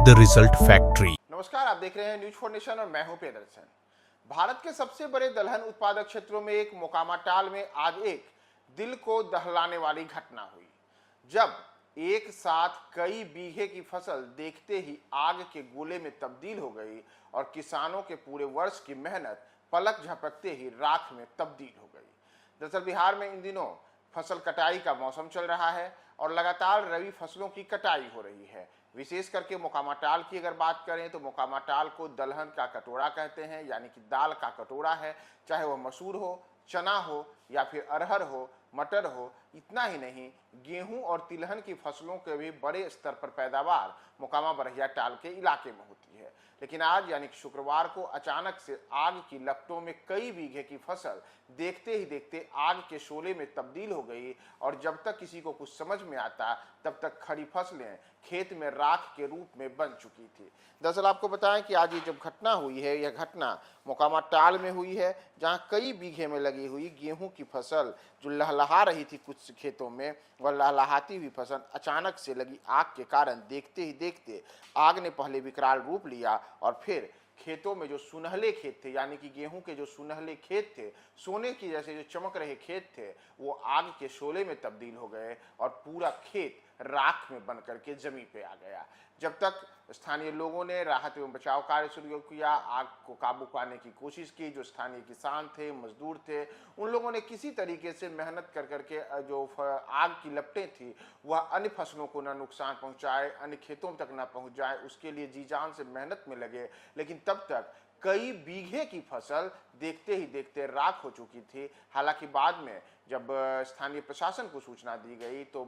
The result factory. नमस्कार, आप देख रहे हैं न्यूज फॉर नेशन और मैं हूं प्रियदर्शन। भारत के सबसे बड़े दलहन उत्पादक क्षेत्रों में एक मोकामा टाल में आज एक दिल को दहलाने वाली घटना हुई, जब एक साथ कई बीघे की फसल देखते ही आग के गोले में तब्दील हो गई और किसानों के पूरे वर्ष की मेहनत पलक झपकते ही राख में तब्दील हो गई। दरअसल बिहार में इन दिनों फसल कटाई का मौसम चल रहा है और लगातार रबी फसलों की कटाई हो रही है। विशेष करके मोकामा टाल की अगर बात करें तो मोकामा टाल को दलहन का कटोरा कहते हैं, यानी कि दाल का कटोरा है। चाहे वह मसूर हो, चना हो या फिर अरहर हो, मटर हो। इतना ही नहीं, गेहूं और तिलहन की फसलों के भी बड़े स्तर पर पैदावार मोकामा बरहिया टाल के इलाके में होती है। लेकिन आज यानी कि शुक्रवार को अचानक से आग की लपटों में कई बीघे की फसल देखते ही देखते आग के शोले में तब्दील हो गई और जब तक किसी को कुछ समझ में आता तब तक खड़ी फसलें खेत में राख के रूप में बन चुकी थी। दरअसल आपको बताएं कि आज ये जब घटना हुई है, यह घटना मोकामा टाल में हुई है, जहां कई बीघे में लगी हुई गेहूं की फसल जो लहलहा रही थी कुछ खेतों में, वह लहलहाती हुई फसल अचानक से लगी आग के कारण देखते ही देखते आग ने पहले विकराल रूप लिया और फिर खेतों में जो सुनहले खेत थे, यानी कि गेहूं के जो सुनहले खेत थे, सोने की जैसे जो चमक रहे खेत थे, वो आग के शोले में तब्दील हो गए और पूरा खेत राख में बन करके जमीन पे आ गया। जब तक स्थानीय लोगों ने राहत एवं बचाव कार्य शुरू किया, आग को काबू पाने की कोशिश की, जो स्थानीय किसान थे, मजदूर थे, उन लोगों ने किसी तरीके से मेहनत कर करके जो आग की लपटें थी वह अन्य फसलों को न नुकसान पहुंचाए, अन्य खेतों तक न पहुंच जाए, उसके लिए जी जान से मेहनत में लगे। लेकिन तब तक कई बीघे की फसल देखते ही देखते राख हो चुकी थी। हालांकि बाद में जब स्थानीय प्रशासन को सूचना दी गई तो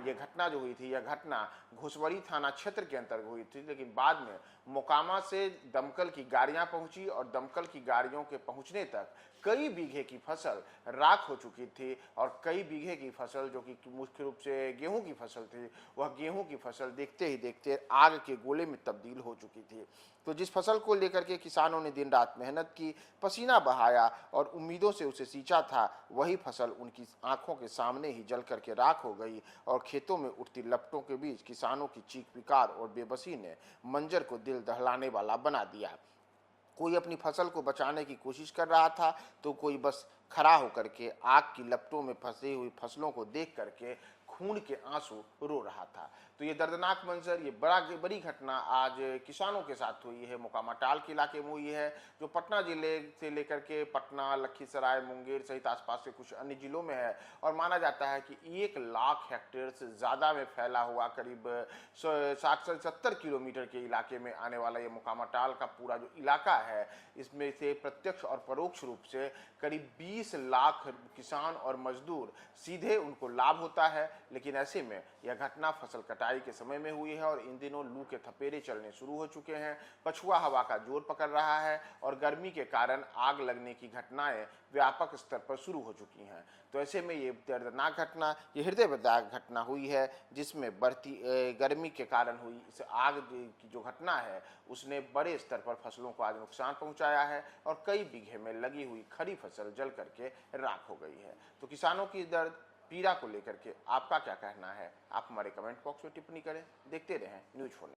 ये घटना जो हुई थी, यह घटना घुसवड़ी थाना क्षेत्र के अंतर्गत हुई थी। लेकिन बाद में मोकामा से दमकल की गाड़ियां पहुंची और दमकल की गाड़ियों के पहुंचने तक कई बीघे की फसल राख हो चुकी थी और कई बीघे की फसल जो कि मुख्य रूप से गेहूं की फसल थी, वह गेहूं की फसल देखते ही देखते आग के गोले में तब्दील हो चुकी थी। तो जिस फसल को लेकर के किसानों ने दिन रात मेहनत की, पसीना बहाया और उम्मीदों से उसे सींचा था, वही फसल उनकी आंखों के सामने ही जल करके राख हो गई और खेतों में उठती लपटों के बीच किसानों की चीख पुकार और बेबसी ने मंजर को दिल दहलाने वाला बना दिया। कोई अपनी फसल को बचाने की कोशिश कर रहा था तो कोई बस खड़ा होकर के आग की लपटों में फंसी हुई फसलों को देख करके खून के आंसू रो रहा था। तो ये दर्दनाक मंजर, ये बड़ी घटना आज किसानों के साथ हुई है, मोकामा टाल के इलाके में हुई है, जो पटना जिले से लेकर के पटना, लखीसराय, मुंगेर सहित आसपास के कुछ अन्य जिलों में है। और माना जाता है कि 1 लाख हेक्टेयर से ज़्यादा में फैला हुआ करीब 60 से 70 किलोमीटर के इलाके में आने वाला ये मोकामा टाल का पूरा जो इलाका है, इसमें से प्रत्यक्ष और परोक्ष रूप से करीब 20 लाख किसान और मजदूर सीधे उनको लाभ होता है। लेकिन ऐसे में यह घटना फसल कटाई के समय में हुई है और इन दिनों लू के थपेरे चलने शुरू हो चुके हैं, पछुआ हवा का जोर पकड़ रहा है और गर्मी के कारण आग लगने की घटनाएं व्यापक स्तर पर शुरू हो चुकी हैं। तो ऐसे में ये दर्दनाक घटना, ये हृदय विदारक घटना हुई है, जिसमें बढ़ती गर्मी के कारण हुई इस आग की जो घटना है उसने बड़े स्तर पर फसलों को आज नुकसान पहुंचाया है और कई बीघे में लगी हुई खड़ी फसल जल करके राख हो गई है। तो किसानों की दर्द पीड़ा को लेकर के आपका क्या कहना है? आप हमारे कमेंट बॉक्स में टिप्पणी करें। देखते रहें न्यूज 4।